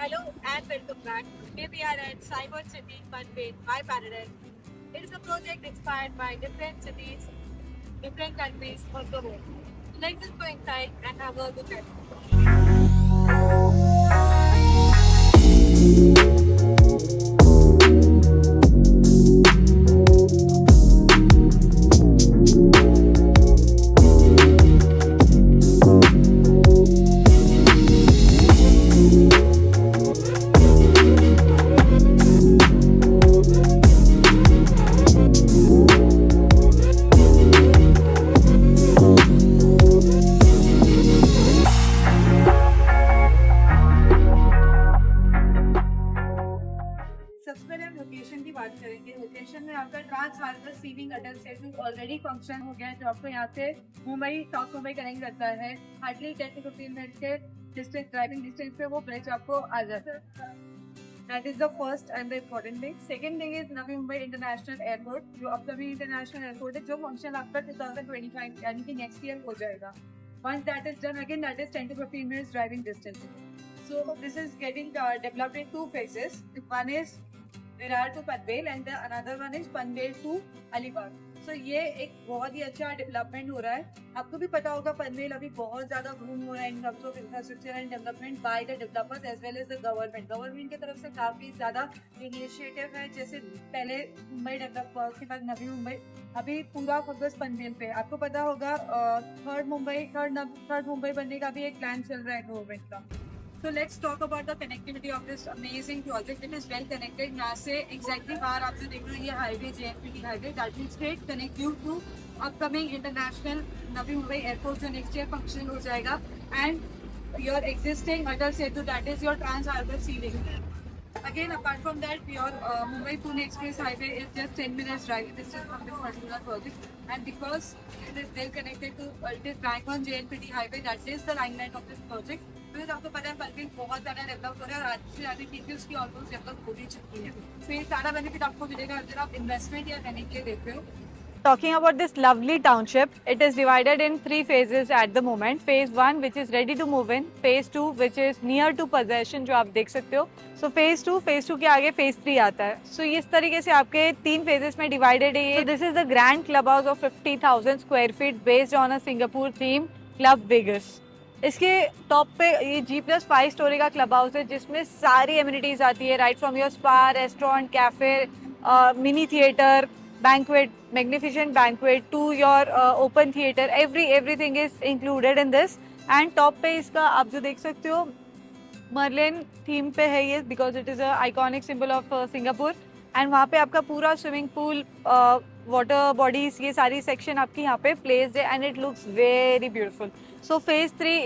Hello and welcome back. Today we are at Sai World City, Panvel, My Paradise. It is a project inspired by different cities, different countries of the world. Let's just go inside and have a look at it. सबसे पहले हम location की बात करेंगे। Location में आपका trans harbour sieving अटल से already function हो गया है, जो आपको यहाँ से मुंबई साउथ मुंबई कनेक्ट करता है। हार्डली 10 to 15 मिनट के डिस्टेंस, ड्राइविंग डिस्टेंस पे वो ब्रिज आपको आ जाता है। That is the first and the important thing. Second thing is Navi Mumbai international airport, जो अपकमिंग इंटरनेशनल एयरपोर्ट है, जो फंक्शन आपका 2025 यानी कि नेक्स्ट ईयर हो जाएगा। Once that is done, again that is 10 to 15 minutes driving distance. So this is getting developed in two phases. One is Virar to Panvel and the another one is Panvel to Alibag. So ये एक बहुत ही अच्छा development हो रहा है। आपको भी पता होगा पनवेल अभी बहुत ज्यादा बूम हो रहा है in terms of infrastructure and development by the developers as well as the government. Government की तरफ से काफी ज्यादा इनिशिएटिव है, जैसे पहले मुंबई डेवलप हुआ, उसके बाद नवी मुंबई, अभी पूरा फोकस पनवेल पे। आपको पता होगा थर्ड मुंबई बनने का भी एक प्लान चल रहा है गवर्नमेंट का। So let's talk about the connectivity of this amazing project. It is well connected. यहाँ से exactly बाहर आप जो देख रहे हो ये highway JNPT highway, that will straight connect you to upcoming international Navi Mumbai airport जो next year function हो जाएगा, and your existing Atal Setu, that is your Trans Harbour Sea Link. Again, apart from that, your Mumbai Pune Express Highway is just 10 minutes driving distance from this particular project, and because it is well connected to it is bang on JNPT highway, that is the limelight of this project. तो आपको पता है पनवेल बहुत ज़्यादा develop हो रहा है और आज से ज़्यादा चीज़ें उसकी ऑलमोस्ट डेवलप हो भी चुकी है। तो ये सारा बेनिफिट आपको मिलेगा अगर आप इन्वेस्टमेंट या करने के लिए देख रहे हो। Talking about this lovely township, it is divided in 3 phases at the moment. Phase 1 which is ready to move in, phase 2 which is near to possession जो आप देख सकते हो। So phase 2 के आगे phase 3 आता है। So इस तरीके से आपके 3 phases में divided है। So this is the grand clubhouse of 50,000 square feet based on a Singapore theme, Club Vegas. इसके टॉप पे ये G+5 स्टोरी का क्लब हाउस है, जिसमें सारी एमिनिटीज आती है, right from your spa, restaurant, cafe, mini theatre, banquet, magnificent banquet to your open theatre, everything is included in this. And top पे इसका आप जो देख सकते हो मर्लिन थीम पे है ये, because it is a iconic symbol of Singapore. And वहाँ पे आपका पूरा स्विमिंग पूल, वाटर बॉडीज, ये सारी सेक्शन आपकी यहाँ पे प्लेस्ड है, and it looks very beautiful. So phase 3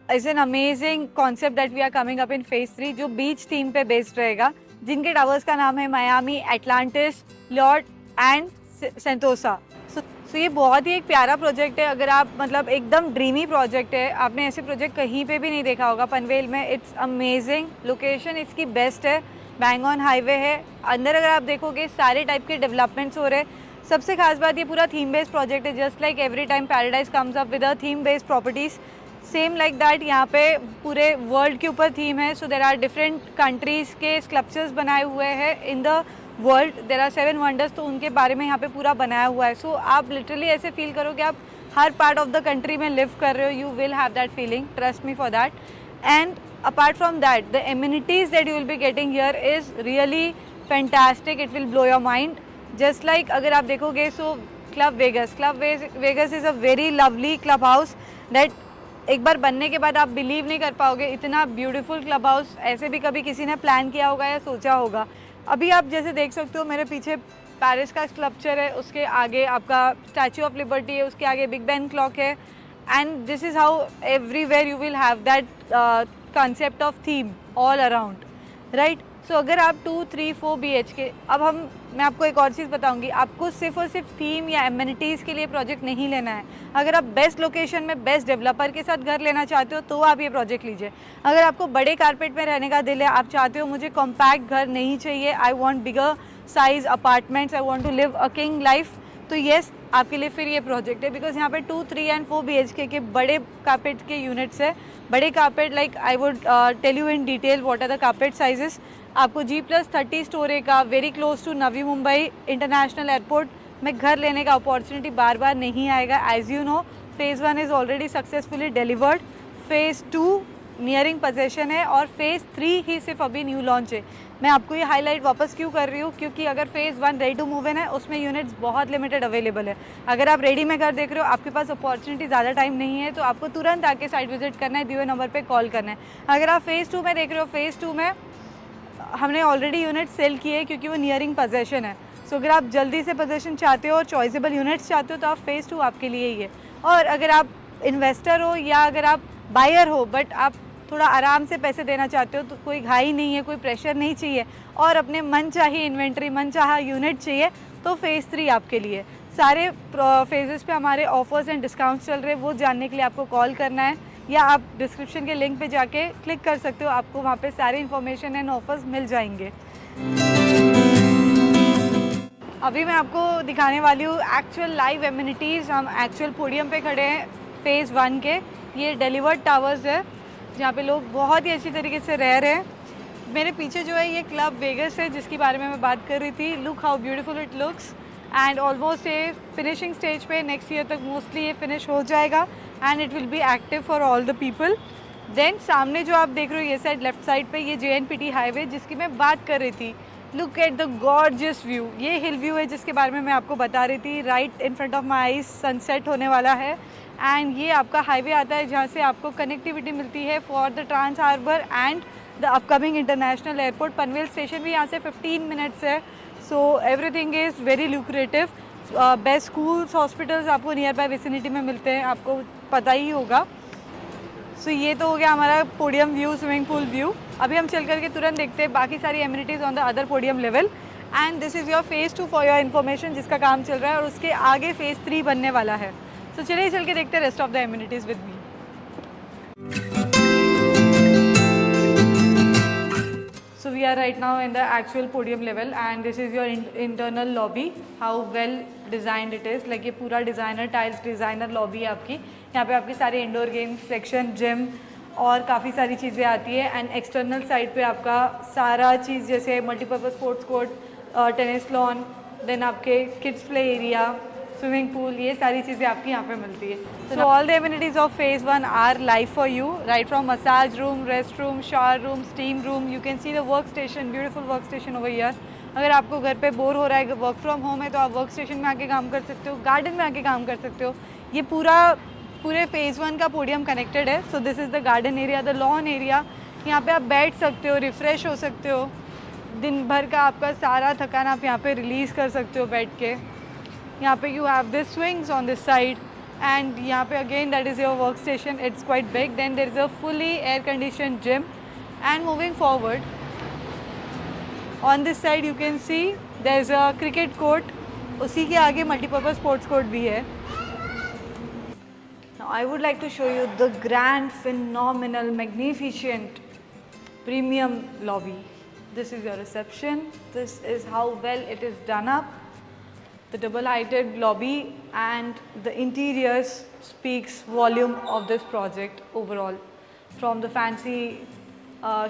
is an amazing concept that we are coming up in phase 3, जो बीच थीम पे बेस्ड रहेगा, जिनके टावर्स का नाम है Miami, Atlantis, Lord and Sentosa. So ये बहुत ही एक प्यारा प्रोजेक्ट है। अगर आप मतलब एकदम ड्रीमी प्रोजेक्ट है, आपने ऐसे प्रोजेक्ट कहीं पे भी नहीं देखा होगा पनवेल में। इट्स अमेजिंग, लोकेशन इसकी बेस्ट है, बैंग ऑन हाईवे है। अंदर अगर आप देखोगे सारे टाइप के डेवलपमेंट्स हो रहे हैं। सबसे खास बात ये पूरा थीम बेस्ड प्रोजेक्ट है, just like every time Paradise comes up with a theme based properties, same like that यहाँ पे पूरे वर्ल्ड के ऊपर थीम है। So there are different countries के स्कल्पचर्स बनाए हुए हैं in the world, there are 7 wonders, तो उनके बारे में यहाँ पे पूरा बनाया हुआ है। सो आप लिटरली ऐसे फील करो कि आप हर पार्ट ऑफ द कंट्री में लिव कर रहे हो। You will have that feeling, trust me for that. And apart from that, the amenities that you will be getting here is really fantastic. It will blow your mind. Just like अगर आप देखोगे, so Club Vegas is a very lovely club house that एक बार बनने के बाद आप believe नहीं कर पाओगे, इतना ब्यूटीफुल क्लब हाउस ऐसे भी कभी किसी ने प्लान किया होगा या सोचा होगा। अभी आप जैसे देख सकते हो मेरे पीछे पेरिस का स्कल्पचर है, उसके आगे आपका स्टैचू ऑफ लिबर्टी है, उसके आगे बिग बेन क्लॉक है, and this is how everywhere you will have that concept of theme all around, right? So अगर आप 2, 3, 4 BHK, अब मैं आपको एक और चीज़ बताऊंगी, आपको सिर्फ और सिर्फ थीम या एमिनिटीज़ के लिए प्रोजेक्ट नहीं लेना है। अगर आप बेस्ट लोकेशन में बेस्ट डेवलपर के साथ घर लेना चाहते हो तो आप ये प्रोजेक्ट लीजिए। अगर आपको बड़े कारपेट में रहने का दिल है, आप चाहते हो मुझे कॉम्पैक्ट घर नहीं चाहिए, I want bigger size apartments, I want to live a king life, तो येस, आपके लिए फिर ये प्रोजेक्ट है, बिकॉज यहाँ पे 2, 3 एंड 4 BHK के बड़े कारपेट के यूनिट्स है। बड़े carpet like I would tell you in detail what are the carpet sizes. आपको G+30 स्टोरे का very close to Navi Mumbai international airport में घर लेने का अपॉर्चुनिटी बार बार नहीं आएगा। As you know, phase 1 is already successfully delivered, phase 2 nearing possession है और फेज़ 3 ही सिर्फ अभी न्यू लॉन्च है। मैं आपको ये हाईलाइट वापस क्यों कर रही हूँ, क्योंकि अगर phase 1 ready to move in है उसमें यूनिट्स बहुत लिमिटेड अवेलेबल है। अगर आप रेडी में घर देख रहे हो, आपके पास अपॉर्चुनिटी ज़्यादा टाइम नहीं है, तो आपको तुरंत आके साइट विजिट करना है, दिए हुए नंबर पे कॉल करना है। अगर आप फेज़ 2 में देख रहे हो, फेज़ 2 में हमने ऑलरेडी यूनिट सेल किए क्योंकि वो नियरिंग पोजेशन है। सो अगर आप जल्दी से पोजेशन चाहते हो और चॉइसेबल यूनिट्स चाहते हो तो आप फेज़ 2 आपके लिए ही है। और अगर आप इन्वेस्टर हो या अगर आप बायर हो बट आप थोड़ा आराम से पैसे देना चाहते हो, तो कोई घाई नहीं है, कोई प्रेशर नहीं चाहिए और अपने मन चाहिए इन्वेंट्री, मन चाहा यूनिट चाहिए, तो फेज़ 3 आपके लिए। सारे फेजेस पे हमारे ऑफर्स एंड डिस्काउंट्स चल रहे हैं, वो जानने के लिए आपको कॉल करना है या आप डिस्क्रिप्शन के लिंक पे जाके क्लिक कर सकते हो, आपको वहाँ पे सारी इन्फॉर्मेशन एंड ऑफर्स मिल जाएंगे। अभी मैं आपको दिखाने वाली हूँ एक्चुअल लाइव एमिनिटीज़। हम एक्चुअल पोडियम पे खड़े हैं फेज़ 1 के। ये डिलीवर्ड टावर्स है जहाँ पे लोग बहुत ही अच्छी तरीके से रह रहे हैं। मेरे पीछे जो है ये क्लब वेगस है जिसके बारे में मैं बात कर रही थी। Look how beautiful it looks and almost ये फिनिशिंग स्टेज पे, नेक्स्ट ईयर तक मोस्टली ये फिनिश हो जाएगा and it will be active for all the people. Then सामने जो आप देख रहे हो ये साइड लेफ्ट साइड पे, ये JNPT हाईवे जिसकी मैं बात कर रही थी। Look at the gorgeous view, ये हिल व्यू है जिसके बारे में मैं आपको बता रही थी। Right in front of my eyes sunset होने वाला है एंड ये आपका हाईवे आता है जहाँ से आपको कनेक्टिविटी मिलती है for the trans harbour and the upcoming international airport. Panvel station भी यहाँ से 15 मिनट्स है। So everything is very lucrative. Best schools, hospitals आपको नियर बाय विसिनिटी में मिलते हैं, आपको पता ही होगा। सो ये तो हो गया हमारा podium view, swimming pool view. अभी हम चल करके तुरंत देखते हैं बाकी सारी amenities on the other podium level. And this is your phase 2 for your information, जिसका काम चल रहा है और उसके आगे फेज़ 3 बनने वाला है। सो चलिए चल के देखते हैं rest of the amenities with me. So we are right now in the actual podium level and this is your internal lobby. How well designed it is. Like ये पूरा designer tiles designer lobby है आपकी। यहाँ पे आपकी सारी indoor games section, gym और काफ़ी सारी चीज़ें आती है। एंड एक्सटर्नल साइड पे आपका सारा चीज़ जैसे multipurpose sports court, tennis lawn, then आपके kids play area, swimming pool, ये सारी चीज़ें आपकी यहाँ पे मिलती है। So all the amenities of phase 1 are live for you, right from massage room, rest room, shower room, steam room. You can see the work station, beautiful work station over here. अगर आपको घर पे bore हो रहा है, work from home है, तो आप वर्क स्टेशन में आके काम कर सकते हो, गार्डन में आके काम कर सकते हो। ये पूरे फेज़ 1 का पोडियम कनेक्टेड है। So this is the garden area, the lawn area. यहाँ पे आप बैठ सकते हो, रिफ़्रेश हो सकते हो, दिन भर का आपका सारा थकान आप यहाँ पे रिलीज़ कर सकते हो बैठ के। यहाँ पे you have this swings on this side and यहाँ पे again that is your workstation. It's quite big. Then there is a fully air conditioned gym and moving forward on this side you can see there is a cricket court. उसी के आगे multipurpose sports court भी है. Now I would like to show you the grand, phenomenal, magnificent premium lobby. This is your reception. This is how well it is done up. The double-heighted lobby and the interiors speaks volume of this project overall. From the fancy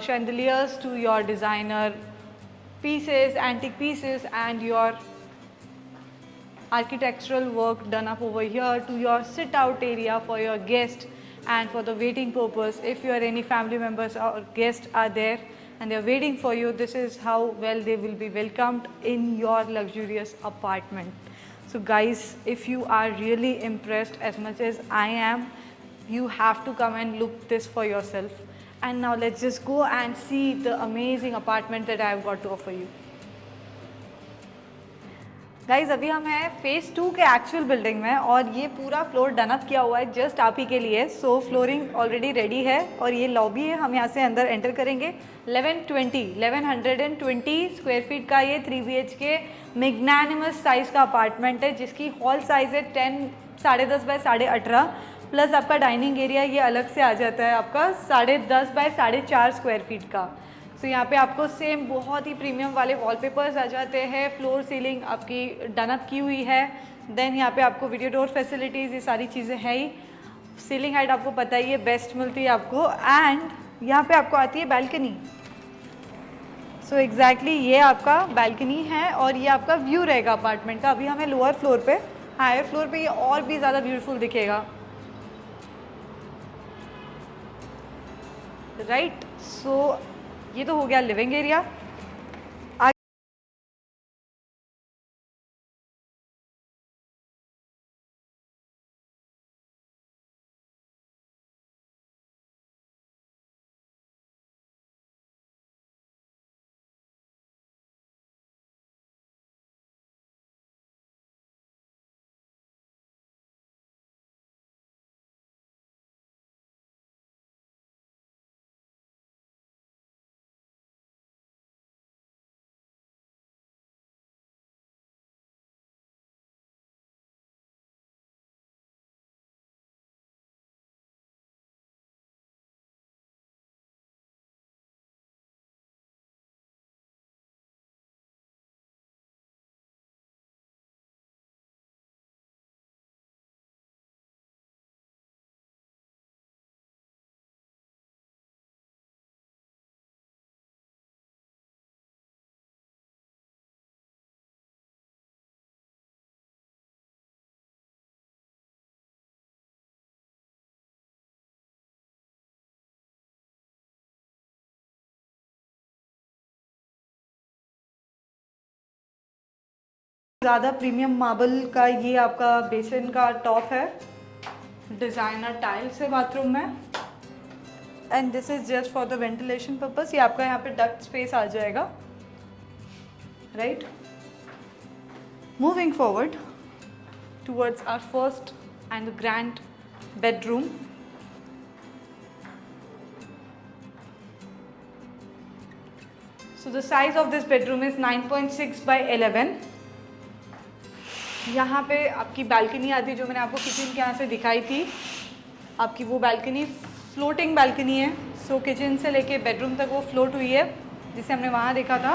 chandeliers to your designer pieces, antique pieces, and your architectural work done up over here, to your sit-out area for your guest and for the waiting purpose. If your any family members or guests are there and they are waiting for you, this is how well they will be welcomed in your luxurious apartment. So guys, if you are really impressed as much as I am, you have to come and look this for yourself. And now let's just go and see the amazing apartment that I have got to offer you. Guys अभी हम हैं phase 2 के actual building में और ये पूरा floor डनअप किया हुआ है जस्ट आप ही के लिए। सो फ्लोरिंग ऑलरेडी रेडी है और ये लॉबी है। हम यहाँ से अंदर एंटर करेंगे। 1120 स्क्वायर फीट का ये 3 BHK मैग्नानिमस साइज़ का अपार्टमेंट है जिसकी हॉल साइज़ है 10.5 बाय 18.5 प्लस आपका डाइनिंग एरिया ये अलग से आ जाता है आपका 10.5 बाय 4.5 स्क्वायर फीट का। सो यहाँ पे आपको सेम बहुत ही प्रीमियम वाले वॉलपेपर्स आ जाते हैं। फ्लोर सीलिंग आपकी डनअप की हुई है। देन यहाँ पे आपको वीडियो डोर फैसिलिटीज़, ये सारी चीज़ें हैं ही। सीलिंग हाइट आपको पता ही है, बेस्ट मिलती है आपको। एंड यहाँ पे आपको आती है बैल्कनी। सो एग्जैक्टली ये आपका बैल्कनी है और ये आपका व्यू रहेगा अपार्टमेंट का। अभी हमें लोअर फ्लोर पे, हायर फ्लोर पे ये और भी ज़्यादा ब्यूटीफुल दिखेगा, राइट। सो ये तो हो गया लिविंग एरिया। ज़्यादा प्रीमियम मार्बल का ये आपका बेसिन का टॉप है, डिज़ाइनर टाइल्स है बाथरूम में। And this is just for the ventilation purpose. ये आपका यहाँ पे डक्ट स्पेस आ जाएगा, right. Moving forward towards our first and grand bedroom. So the size of this bedroom is 9.6 by 11। यहाँ पे आपकी बालकनी आती है, जो मैंने आपको किचन के यहाँ से दिखाई थी। आपकी वो बालकनी फ्लोटिंग बालकनी है। सो किचन से लेके बेडरूम तक वो फ्लोट हुई है, जिसे हमने वहाँ देखा था।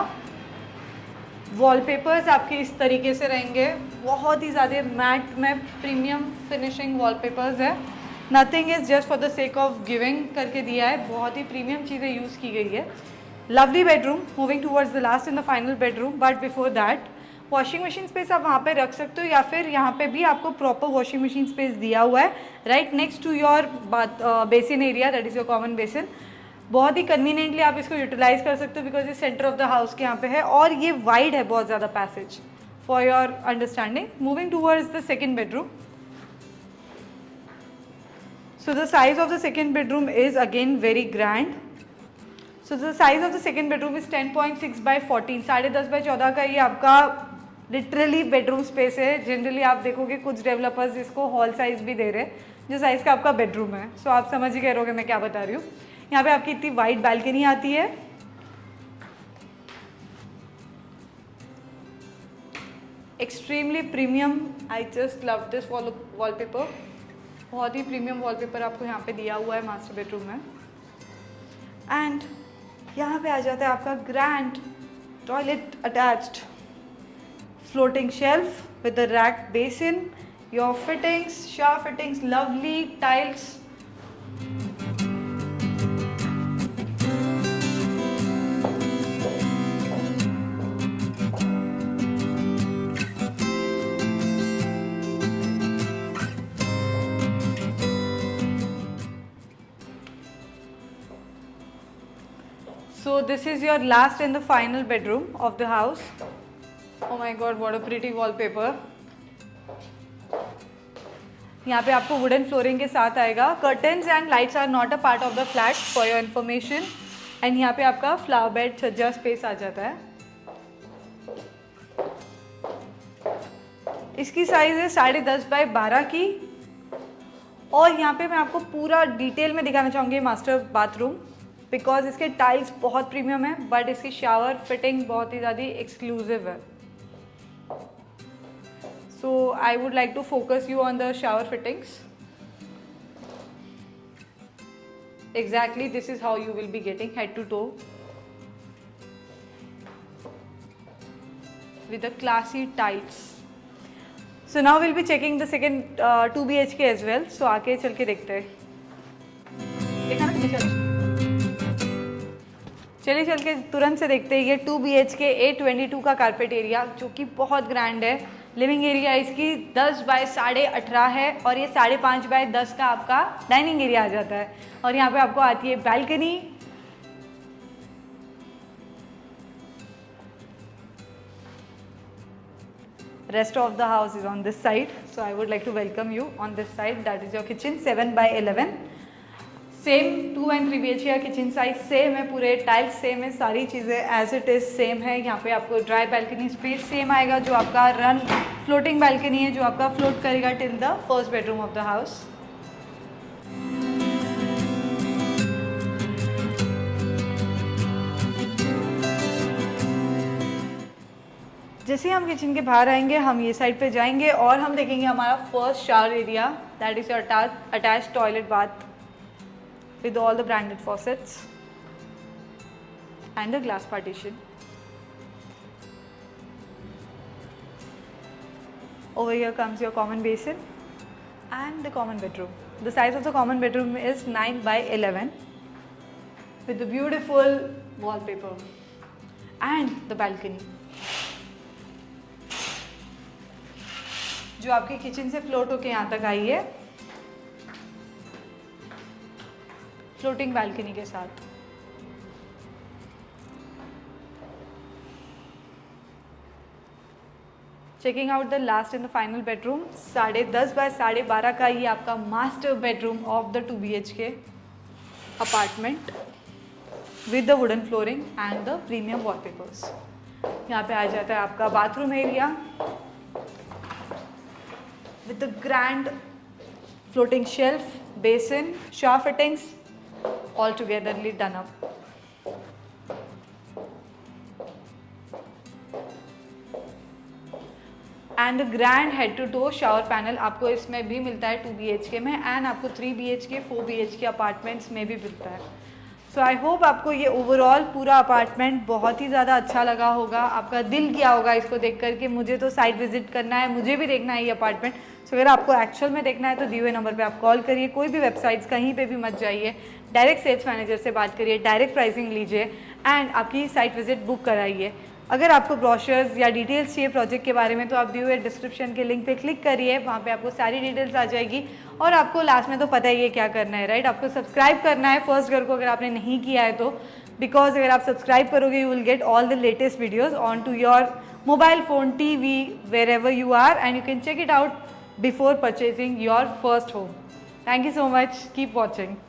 वॉलपेपर्स आपके इस तरीके से रहेंगे, बहुत ही ज़्यादा मैट में प्रीमियम फिनिशिंग वॉलपेपर्स है। Nothing is just for the sake of giving करके दिया है, बहुत ही प्रीमियम चीज़ें यूज़ की गई है। Lovely bedroom. Moving towards the last in the final bedroom, but before that washing machine space आप वहाँ पे रख सकते हो, या फिर यहाँ पे भी आपको प्रॉपर वॉशिंग मशीन स्पेस दिया हुआ है, right next to your basin area, that is your common basin. बहुत ही कन्वीनियंटली आप इसको यूटिलाइज कर सकते हो, बिकॉज ये सेंटर ऑफ द हाउस के यहाँ पे है और ये वाइड है बहुत ज़्यादा passage, for your understanding. Moving towards the second bedroom. So the size of the second bedroom is again very grand. So the size of the second bedroom is 10.6 by 14। 10.5 by 14 का ये आपका literally bedroom space है। Generally आप देखोगे कुछ developers इसको hall size भी दे रहे हैं, जो साइज का आपका बेडरूम है। सो आप समझ ही कह रहोगे मैं क्या बता रही हूँ। यहाँ पे आपकी इतनी वाइड बैल्कनी आती है, extremely premium. I just love this wallpaper, बहुत ही प्रीमियम वॉलपेपर आपको यहाँ पे दिया हुआ है मास्टर बेडरूम में। एंड यहाँ पे आ जाता है आपका grand toilet attached, floating shelf with a rack basin, your fittings, shower fittings, lovely tiles. So this is your last and the final bedroom of the house. Oh my god, what a pretty wallpaper. यहाँ पे आपको wooden flooring के साथ आएगा। Curtains and lights are not a part of the flat, for your information. And यहाँ पे आपका flower bed छज्जा स्पेस आ जाता है। इसकी साइज है 10.5 by 12 की। और यहाँ पे मैं आपको पूरा डिटेल में दिखाना चाहूँगी मास्टर बाथरूम, बिकॉज इसके टाइल्स बहुत प्रीमियम है, बट इसकी शावर फिटिंग बहुत ही ज़्यादा एक्सक्लूसिव है। So I would like to focus you on the shower fittings. Exactly, this is how you will be getting head to toe with the classy tiles. So now we'll be checking the second 2 BHK as well. So आके चल के देखते हैं. देखा ना चल. चलिए चल के तुरंत से देखते हैं ये 2 BHK A22 का कारपेट एरिया जो कि बहुत ग्रैंड है. लिविंग एरिया इसकी 10 बाय 18.5 है और ये 5.5 बाय 10 का आपका डाइनिंग एरिया आ जाता है. और यहाँ पे आपको आती है balcony. Rest of the house is on this side, so I would like to welcome you on this side. That is your kitchen 7 by 11. Same 2 and 3 BHK का किचन साइज सेम है, पूरे टाइल्स सेम है, सारी चीज़ें as it is same है. यहाँ पे आपको ड्राई बैल्कनी स्पेस सेम आएगा जो आपका रन फ्लोटिंग बैल्कनी है जो आपका फ्लोट करेगा till the first bedroom of the house. जैसे ही हम किचन के बाहर आएंगे हम ये साइड पे जाएंगे और हम देखेंगे हमारा first shower area. That is your attached toilet bath with all the branded faucets and a glass partition. Over here comes your common basin and the common bedroom. The size of the common bedroom is 9 by 11 with the beautiful wallpaper and the balcony. जो आपकी kitchen से float होके यहाँ तक आई है floating balcony के साथ. Checking out the last and the final bedroom. 10.5 by 12.5 का ये आपका master bedroom of the 2 BHK apartment with the wooden flooring and the premium wallpapers. यहाँ पे आ जाता है आपका bathroom area with the grand floating shelf, basin, shower fittings all togetherly done up. And the grand head to toe shower panel आपको इसमें भी मिलता है 2 BHK में एंड आपको 3 BHK 4 BHK अपार्टमेंट्स में भी मिलता है. सो आई होप आपको ये ओवरऑल पूरा अपार्टमेंट बहुत ही ज़्यादा अच्छा लगा होगा. आपका दिल किया होगा इसको देख करके मुझे तो साइट विजिट करना है, मुझे भी देखना है ये अपार्टमेंट. सो अगर आपको एक्चुअल में देखना है तो दिए हुए नंबर पे आप कॉल करिए. कोई भी वेबसाइट्स कहीं पे भी मत जाइए, डायरेक्ट सेल्स मैनेजर से बात करिए, डायरेक्ट प्राइसिंग लीजिए एंड आपकी साइट विजिट बुक कराइए. अगर आपको ब्रोशर्स या डिटेल्स चाहिए प्रोजेक्ट के बारे में तो आप दिए हुए डिस्क्रिप्शन के लिंक पे क्लिक करिए, वहाँ पे आपको सारी डिटेल्स आ जाएगी. और आपको लास्ट में तो पता ही है क्या करना है, राइट? आपको सब्सक्राइब करना है फर्स्ट घर को अगर आपने नहीं किया है तो, बिकॉज अगर आप सब्सक्राइब करोगे you will get all the latest videos on to your mobile phone, TV, wherever you are, and you can check it out before purchasing your first home. Thank you so much. Keep watching.